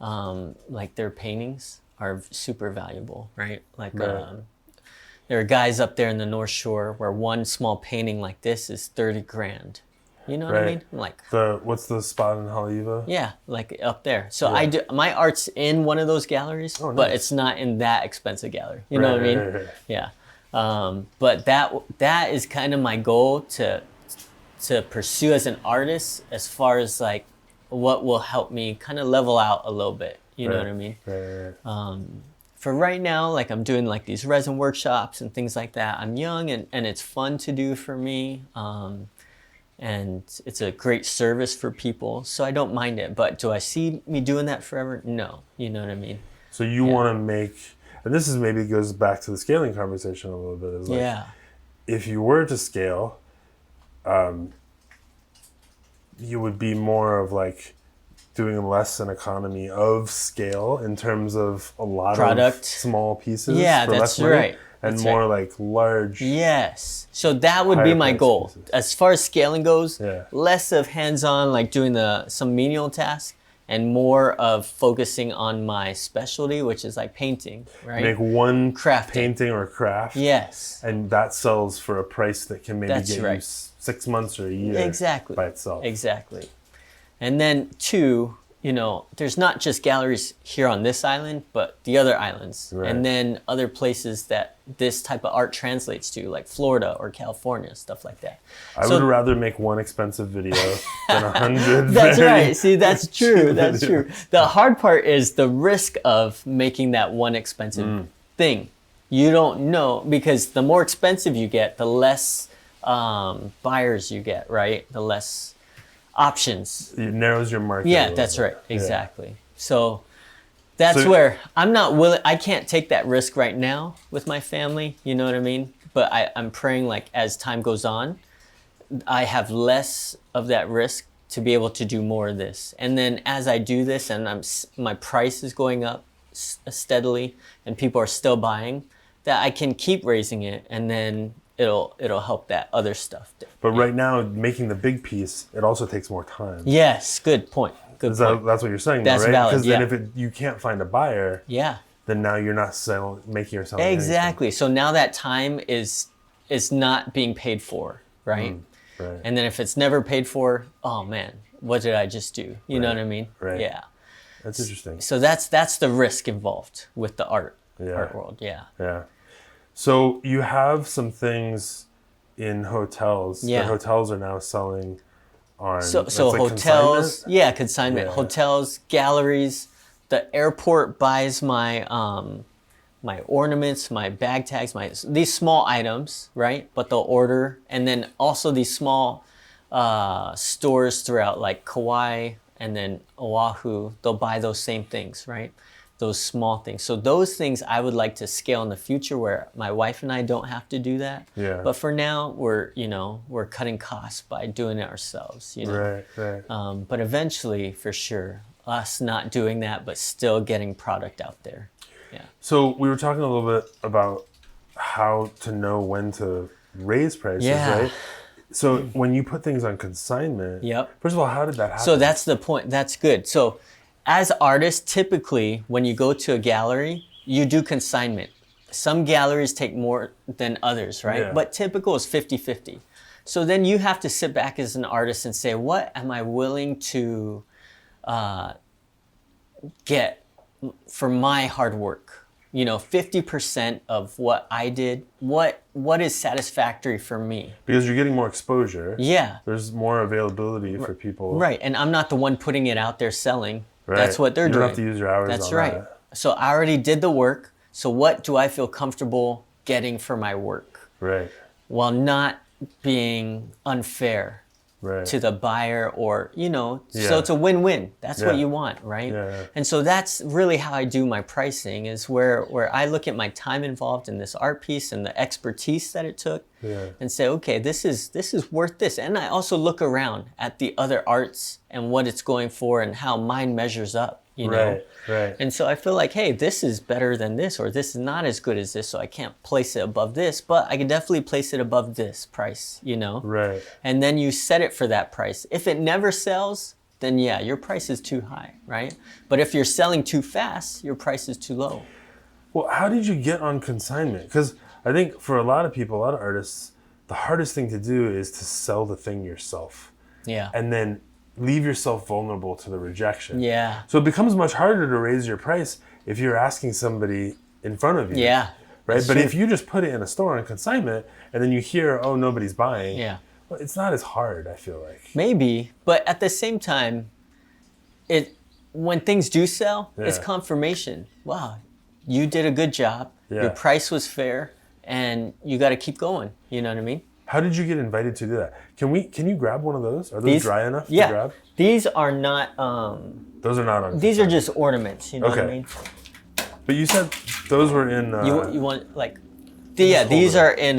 like their paintings are super valuable, right? Like, Right. there are guys up there in the North Shore where one small painting like this is 30 grand. You know what I Right. mean? I'm like, What's the spot in Haleiwa? yeah, like up there. So Yeah. I do my art's in one of those galleries, Oh, but nice. it's not in that expensive gallery. You know what I mean? Right. Yeah. But that is kind of my goal to pursue as an artist, as far as like what will help me kind of level out a little bit. You know what I mean? Right. For right now, like I'm doing like these resin workshops and things like that. I'm young and it's fun to do for me. And it's a great service for people, so I don't mind it. But do I see me doing that forever? No. You know what I mean? So you want to make, and this is maybe goes back to the scaling conversation a little bit. Is like, Yeah. if you were to scale, you would be more of like doing less an economy of scale in terms of a lot Product. of small pieces Yeah, for that's less money, right. and That's more right. like large. Yes. So that would be Higher my price goal. pieces. As far as scaling goes, Yeah. less of hands-on, like doing some menial tasks, and more of focusing on my specialty, which is like painting, right? Make one Crafting. painting or craft, Yes. and that sells for a price that can maybe That's get you right. 6 months or a year Exactly. by itself. Exactly. And then two, there's not just galleries here on this island, but the other islands. Right. And then other places that this type of art translates to, like Florida or California, stuff like that. I So- would rather make one expensive video than 100. That's very right. See, that's true. cheap That's videos. true. The hard part is the risk of making that one expensive thing. You don't know, because the more expensive you get, the less buyers you get, right? The less options. It narrows your market. a Yeah, little that's bit. right. Yeah. Exactly. So that's So- where I'm not willing. I can't take that risk right now with my family. You know what I mean? But I'm praying, like, as time goes on, I have less of that risk to be able to do more of this. And then as I do this, and my price is going up steadily, and people are still buying, that I can keep raising it, and then it'll help that other stuff. But right now, making the big piece, it also takes more time. Yes, good point. Good point. That's what you're saying, That's though, right? valid, Because then yeah. if you can't find a buyer, Yeah. then now you're not making or selling anything. Exactly. So now that time is not being paid for, right? Right. And then if it's never paid for, oh man, what did I just do? You know what I mean? Right. Yeah. That's interesting. So that's the risk involved with the art world. Yeah. Yeah. So you have some things in hotels. Yeah. The hotels are now selling on. So that's like hotels, consignment? yeah, consignment. Yeah. Hotels, galleries. The airport buys my my ornaments, my bag tags, these small items, right? But they'll order, and then also these small stores throughout, like Kauai and then Oahu. They'll buy those same things, right? Those small things. So those things I would like to scale in the future, where my wife and I don't have to do that. Yeah. But for now, we're cutting costs by doing it ourselves. Right. But eventually, for sure, us not doing that, but still getting product out there. Yeah. So we were talking a little bit about how to know when to raise prices, Yeah. right? So when you put things on consignment, Yep. first of all, how did that happen? So that's the point. That's good. So as artists, typically when you go to a gallery, you do consignment. Some galleries take more than others, right? Yeah. But typical is 50-50. So then you have to sit back as an artist and say, what am I willing to get for my hard work? 50% of what I did, what is satisfactory for me? Because you're getting more exposure. Yeah. There's more availability for people. Right. And I'm not the one putting it out there selling. Right. That's what they're you doing. don't have to use your hours That's on right. that. So I already did the work. So what do I feel comfortable getting for my work? Right. While not being unfair Right. to the buyer or, Yeah. so it's a win-win. That's what Yeah. you want, right? Yeah. And so that's really how I do my pricing is where I look at my time involved in this art piece and the expertise that it took Yeah. and say, okay, this is worth this. And I also look around at the other arts and what it's going for and how mine measures up, Right. Right. And so I feel like, hey, this is better than this, or this is not as good as this, so I can't place it above this, but I can definitely place it above this price, Right. And then you set it for that price. If it never sells, then yeah, your price is too high, right? But if you're selling too fast, your price is too low. Well, how did you get on consignment? Because I think for a lot of people, a lot of artists, the hardest thing to do is to sell the thing yourself. Yeah. And then leave yourself vulnerable to the rejection. Yeah. So it becomes much harder to raise your price if you're asking somebody in front of you. Yeah. Right? But if you just put it in a store on consignment and then you hear, oh, nobody's buying, Yeah. well, it's not as hard, I feel like. Maybe, but at the same time, when things do sell, it's Yeah. confirmation. Wow, you did a good job. Yeah. Your price was fair, and you got to keep going. You know what I mean? How did you get invited to do that? Can you grab one of those? Are those dry enough Yeah. to grab? These are not. Those are not on These are consignment. just ornaments. You know what I Okay. mean? But you said those were in... You want like, these it are in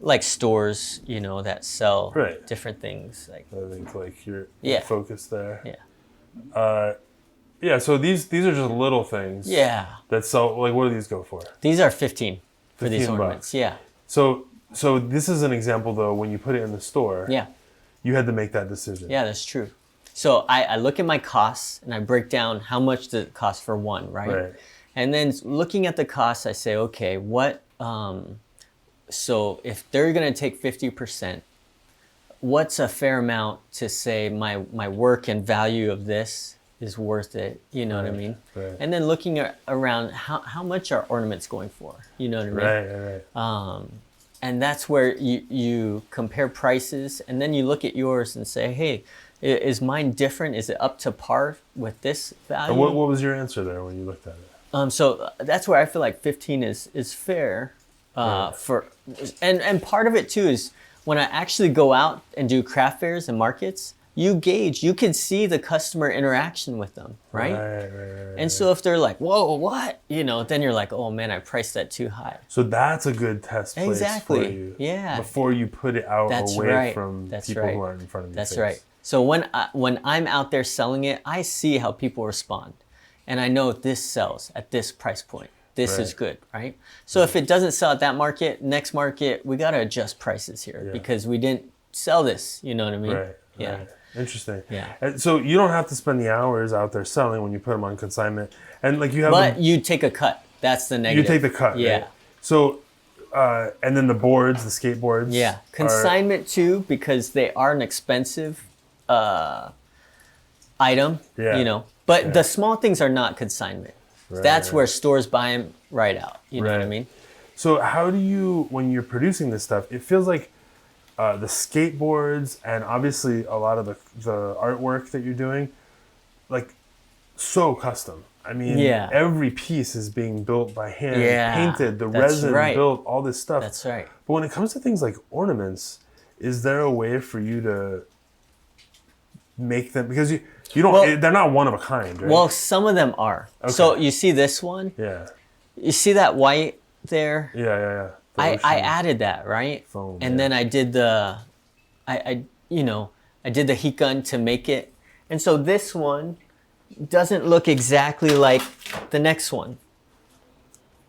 like stores. That sell Right. different things. Like I think like you're Yeah. focused there. yeah, Yeah, so these are just little things. yeah. That sell, like what do these go for? These are 15 for these 15 ornaments. bucks. Yeah, So this is an example though, when you put it in the store, yeah. you had to make that decision. Yeah, that's true. So I look at my costs and I break down how much does it cost for one, right? Right. And then looking at the costs, I say, okay, so if they're gonna take 50%, what's a fair amount to say my work and value of this is worth it? You know what I mean? Right. And then looking around how much are ornaments going for? You know what I mean? Right. And that's where you compare prices, and then you look at yours and say, hey, is mine different? Is it up to par with this value? And what was your answer there when you looked at it? So that's where I feel like 15 is fair for, and part of it too is when I actually go out and do craft fairs and markets, you can see the customer interaction with them, right? Right. And so if they're like, whoa, what? Then you're like, oh man, I priced that too high. So that's a good test place Exactly. for you. Yeah. Before you put it out That's away right. from That's people right. who aren't in front of you. That's right. So when I'm out there selling it, I see how people respond. And I know this sells at this price point. This is Right. good, right? So if it doesn't sell at that market, next market, we got to adjust prices here because we didn't sell this. You know what I mean? Right. Yeah. Right. Interesting. Yeah. And so you don't have to spend the hours out there selling when you put them on consignment. And like you have But you take a cut. That's the negative. you take the cut, Yeah. right? So, and then the boards, the skateboards. Yeah. Consignment too, because they are an expensive item, Yeah. But the small things are not consignment. That's Right. where stores buy them right out. You know what I Right. mean? So how do you, when you're producing this stuff, it feels like the skateboards and obviously a lot of the artwork that you're doing, like so custom. I mean, Yeah. every piece is being built by hand, Yeah, painted, the that's resin right. built, all this stuff. That's right. But when it comes to things like ornaments, is there a way for you to make them, because you don't, Well- they're not one of a kind, right? Well, some of them are. So you see this one? yeah. You see that white there? Yeah. The I ocean. added that, right? Foam, and yeah. then I did I did the heat gun to make it. And so this one doesn't look exactly like the next one.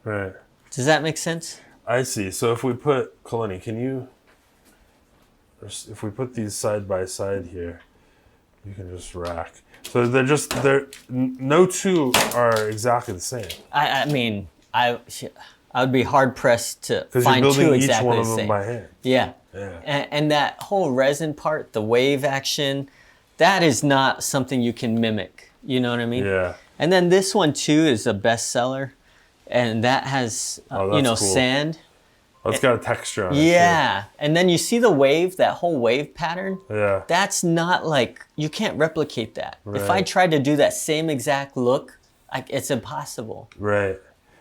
Right. Does that make sense? I see. So if we put, Kalani, if we put these side by side here, you can just rack. So no two are exactly the same. I mean, I would be hard pressed to Because you're find building two each exactly one the of them same. by hand. Yeah. Yeah. And that whole resin part, the wave action, that is not something you can mimic. You know what I mean? Yeah. And then this one too is a bestseller, and that has Cool. sand. Oh, it's got a texture on it. Yeah, and then you see the wave, that whole wave pattern. Yeah. That's not like, you can't replicate that. If I Right. tried to do that same exact look, it's impossible. Right.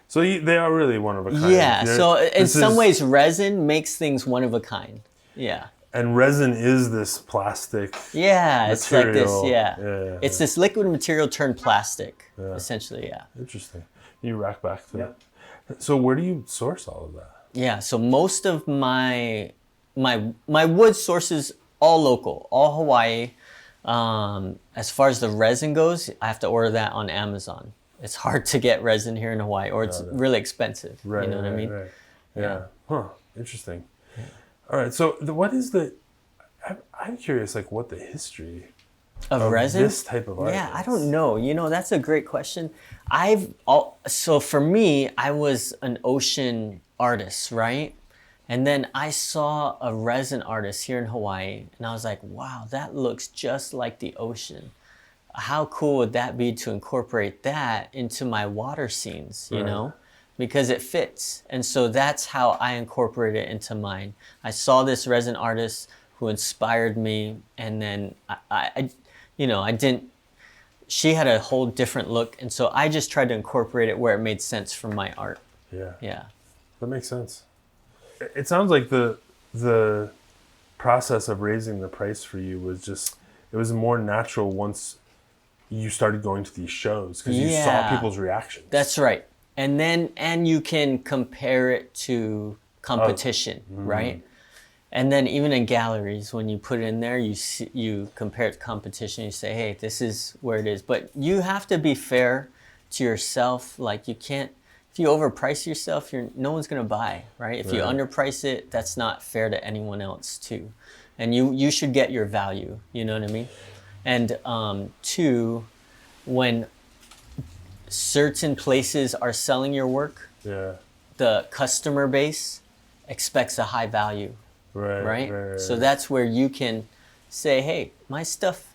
So they are really one of a kind. Yeah, so in This some is- ways, resin makes things one of a kind. Yeah. And resin is this plastic. Yeah, it's like this, Material. yeah. Yeah. It's this liquid material turned plastic, essentially, yeah. Interesting. You rack back to that. So where do you source all of that? Yeah, so most of my wood sources all local, all Hawaii. As far as the resin goes, I have to order that on Amazon. It's hard to get resin here in Hawaii, or it's really expensive. Right. You know what I mean? Right. Yeah. Huh. Interesting. All right. So what is the? I'm curious, like, what the history Of resin? this type of art Yeah, I is. don't know. You know, that's a great question. So for me, I was an ocean artist, right? And then I saw a resin artist here in Hawaii, and I was like, wow, that looks just like the ocean. How cool would that be to incorporate that into my water scenes, you Right. know? Because it fits. And so that's how I incorporate it into mine. I saw this resin artist who inspired me, and then she had a whole different look, and so I just tried to incorporate it where it made sense for my art. Yeah. Yeah. That makes sense. It sounds like the process of raising the price for you was more natural once you started going to these shows, because you saw Yeah. people's reactions. That's right. And you can compare it to competition, right? And then even in galleries, when you put it in there, you compare it to competition. You say, hey, this is where it is. But you have to be fair to yourself. Like, you can't, if you overprice yourself, no one's gonna buy, right? If you Right. underprice it, that's not fair to anyone else too. And you should get your value, you know what I mean? And two, when certain places are selling your work, Yeah. the customer base expects a high value, right? So that's where you can say, hey, my stuff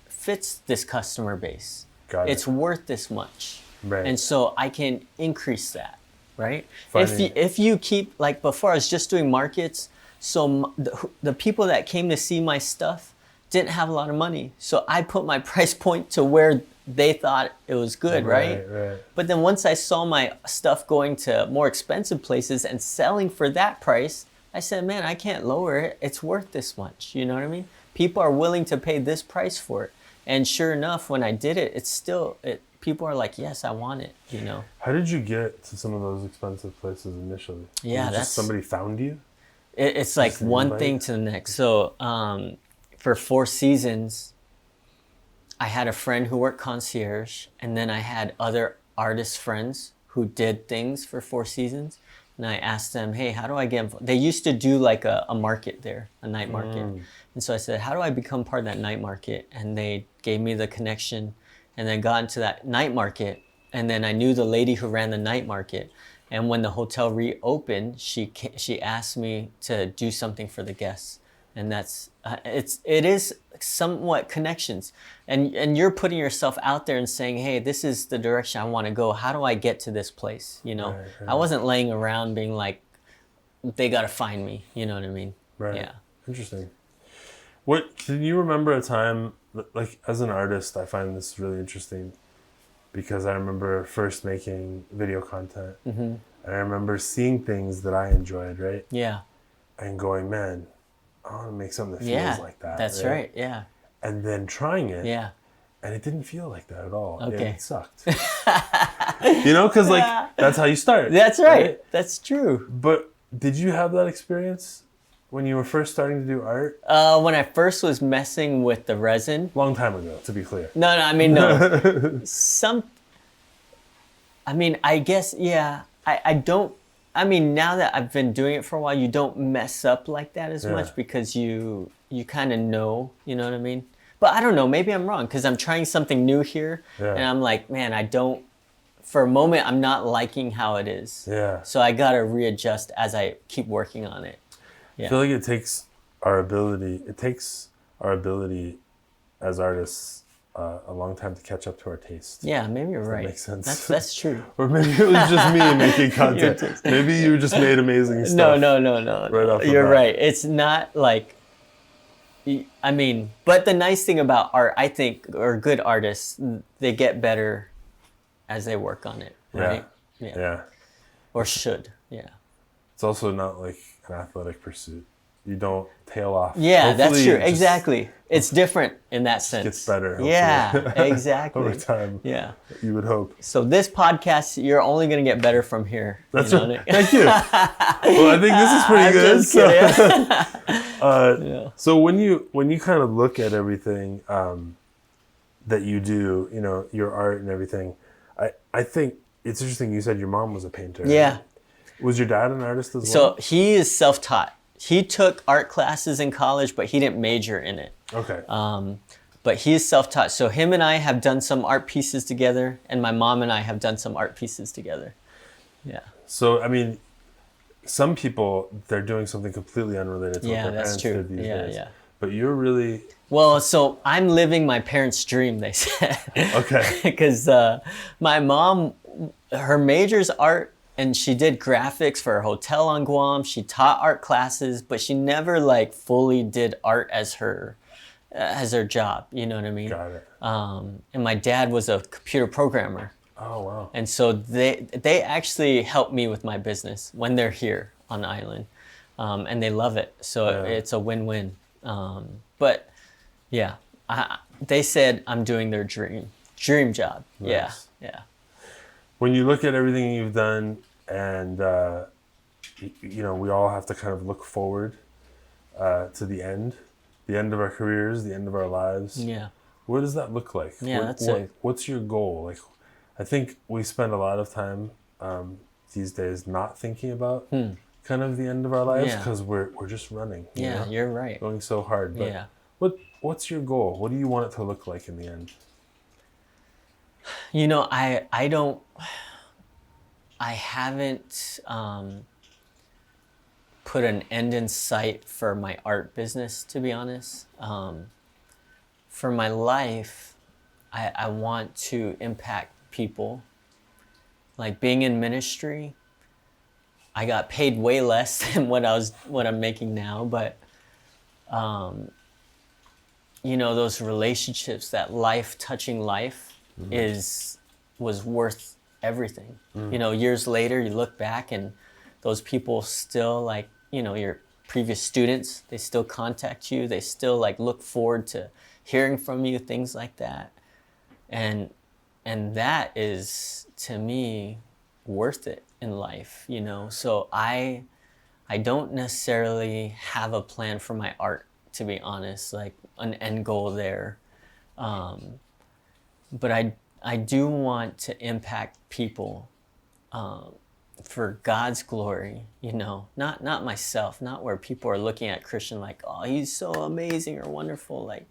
fits this customer base. Got it. It's worth this much. Right. And so I can increase that, right? Finding- If you keep, like before I was just doing markets, so the people that came to see my stuff didn't have a lot of money. So I put my price point to where they thought it was good, right? Right. But then once I saw my stuff going to more expensive places and selling for that price, I said, man, I can't lower it. It's worth this much. You know what I mean? People are willing to pay this price for it. And sure enough, when I did it, people are like, yes, I want it, you know? How did you get to some of those expensive places initially? Yeah, Was it that's- just somebody found you? It's like Just an one invite? thing to the next. So for 4 seasons, I had a friend who worked concierge, and then I had other artist friends who did things for 4 seasons. And I asked them, hey, how do I get involved? They used to do like a market there, a night market. And so I said, how do I become part of that night market? And they gave me the connection, and then got into that night market. And then I knew the lady who ran the night market. And when the hotel reopened, she asked me to do something for the guests. And that's it is somewhat connections, and you're putting yourself out there and saying, hey, this is the direction I want to go. How do I get to this place? You know, Right. I wasn't laying around being like, they got to find me. You know what I mean? Right. Yeah. Interesting. What can you remember a time, like, as an artist? I find this really interesting because I remember first making video content, and I remember seeing things that I enjoyed, right, Yeah. and going, man, I want to make something that feels Yeah. like that. That's right. Yeah. And then trying it, Yeah. and it didn't feel like that at all. and Okay. it sucked. You know, because like that's how you start. That's right. That's true. But did you have that experience when you were first starting to do art? When I first was messing with the resin. Long time ago, to be clear. No, I mean, no. I guess, yeah. I don't, I mean, now that I've been doing it for a while, you don't mess up like that as much because you kind of know, you know what I mean? But I don't know, maybe I'm wrong because I'm trying something new here and I'm like, man, for a moment, I'm not liking how it is. Yeah. So I got to readjust as I keep working on it. Yeah. I feel like it takes our ability as artists a long time to catch up to our taste. Yeah, maybe you're right. That makes sense. That's true. Or maybe it was just me making content. Maybe you just made amazing stuff. No. Right off the You're bat. right. It's not like, I mean, but the nice thing about art, I think, or good artists, they get better as they work on it, right? Yeah. Or should, yeah. It's also not like an athletic pursuit. You don't tail off. Yeah, Hopefully that's true. it just Exactly. It's different in that sense. gets better. Hopefully. Yeah, exactly. Over time. Yeah. You would hope. So this podcast, you're only going to get better from here. That's right. Thank you. Well, I think this is pretty I'm good. just kidding. So when you kind of look at everything that you do, you know, your art and everything, I think it's interesting. You said your mom was a painter. Yeah. Was your dad an artist as So well? he is self-taught. He took art classes in college, but he didn't major in it. Okay. But he is self-taught. So him and I have done some art pieces together, and my mom and I have done some art pieces together. Yeah. So, I mean, some people, they're doing something completely unrelated to what their that's parents true. did these days. Yeah. But you're really... Well, so I'm living my parents' dream, they said. Okay. Because my mom, her major's art, and she did graphics for a hotel on Guam. She taught art classes, but she never like fully did art as her job. You know what I mean? Got it. And my dad was a computer programmer. Oh, wow. And so they actually help me with my business when they're here on the island. And they love it. So it's a win-win. But yeah, they said I'm doing their dream job. Nice. Yeah. When you look at everything you've done, and you know, we all have to kind of look forward to the end of our careers, the end of our lives. Yeah. What does that look like? Yeah, what's your goal? Like, I think we spend a lot of time these days not thinking about kind of the end of our lives because we're just running. You know? You're right. Going so hard. But what's your goal? What do you want it to look like in the end? You know, I haven't put an end in sight for my art business, to be honest. For my life, I want to impact people. Like being in ministry, I got paid way less than what I'm making now, but you know, those relationships, that life touching life was worth everything. You know, years later you look back and those people still, like, you know, your previous students, they still contact you, they still like look forward to hearing from you, things like that. And that is, to me, worth it in life, you know. So I don't necessarily have a plan for my art, to be honest, like an end goal there. But I do want to impact people for God's glory, you know, not myself, not where people are looking at Christian like, oh, he's so amazing or wonderful. Like,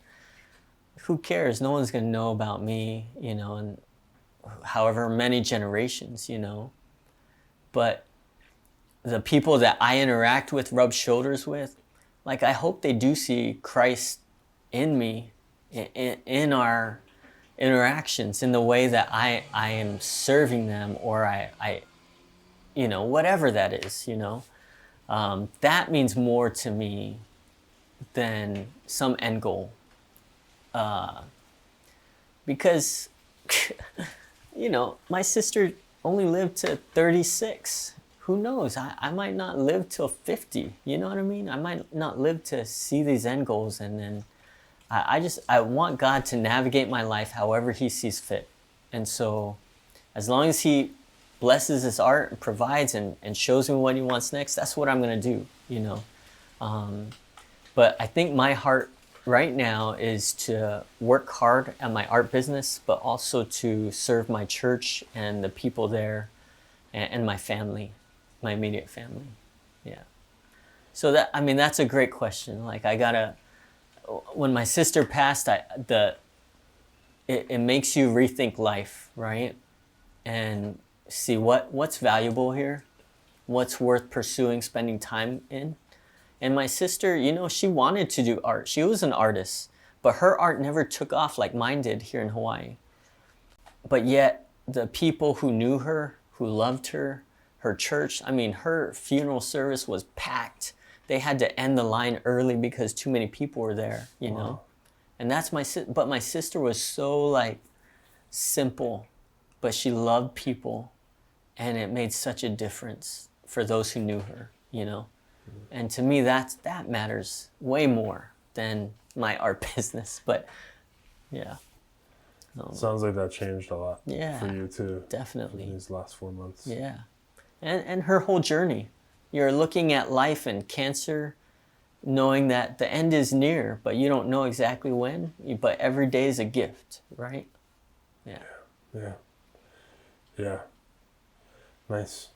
who cares? No one's going to know about me, you know, and however many generations, you know. But the people that I interact with, rub shoulders with, like, I hope they do see Christ in me, in our interactions, in the way that I am serving them, or I you know, whatever that is, you know. That means more to me than some end goal. Because, you know, my sister only lived to 36. Who knows? I might not live till 50. You know what I mean? I might not live to see these end goals. And then I want God to navigate my life however he sees fit. And so as long as he blesses his art and provides and shows me what he wants next, that's what I'm going to do, you know. But I think my heart right now is to work hard at my art business, but also to serve my church and the people there and my family, my immediate family. Yeah. So that's a great question. Like when my sister passed, it makes you rethink life, right? And see what's valuable here, what's worth pursuing, spending time in. And my sister, she wanted to do art. She was an artist, but her art never took off like mine did here in Hawaii. But yet, the people who knew her, who loved her, her church, her funeral service was packed. They had to end the line early because too many people were there, know. And but my sister was so like simple, but she loved people, and it made such a difference for those who knew her, And to me, that matters way more than my art business. But yeah. Sounds like that changed a lot Yeah, for you too. Definitely. In these last 4 months. Yeah. And her whole journey. You're looking at life and cancer, knowing that the end is near, but you don't know exactly when. But every day is a gift, right? Yeah. Yeah. Nice.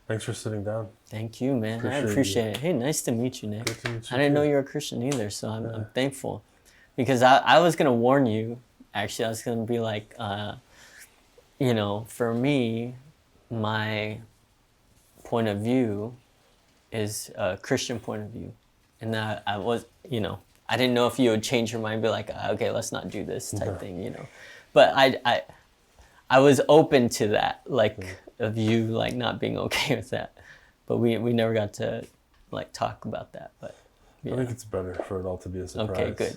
Thanks for sitting down. Thank you, man. I appreciate it. Hey, nice to meet you, Nick. Good to meet you I didn't know too. you were a Christian either, so I'm thankful. Because I was going to warn you. Actually, I was going to be like, for me, my point of view is a Christian point of view. And I was, I didn't know if you would change your mind and be like, okay, let's not do this type thing, But I was open to that, like, of you, like, not being okay with that. But we never got to, like, talk about that. But yeah. I think it's better for it all to be a surprise. Okay,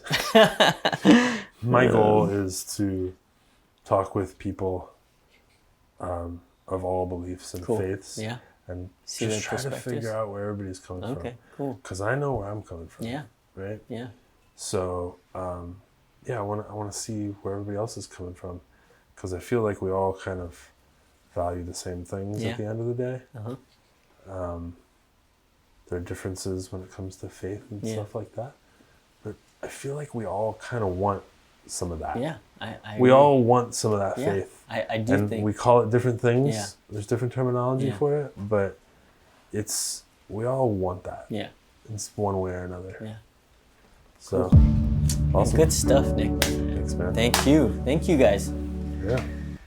good. My goal is to talk with people of all beliefs and faiths. Yeah. And See just their try to figure out where everybody's coming from. Okay, cool. Because I know where I'm coming from. Yeah. Right? Yeah. So, I want to see where everybody else is coming from. Because I feel like we all kind of value the same things at the end of the day. Uh-huh. There are differences when it comes to faith and stuff like that. But I feel like we all kind of want some of that. Yeah, we all want some of that yeah, faith. I do and think. we call it different things. Yeah. There's different terminology for it, but we all want that. Yeah. It's one way or another. Yeah. So, awesome. Good stuff, Nick. Thanks, man. Thank you. Thank you, guys. Yeah.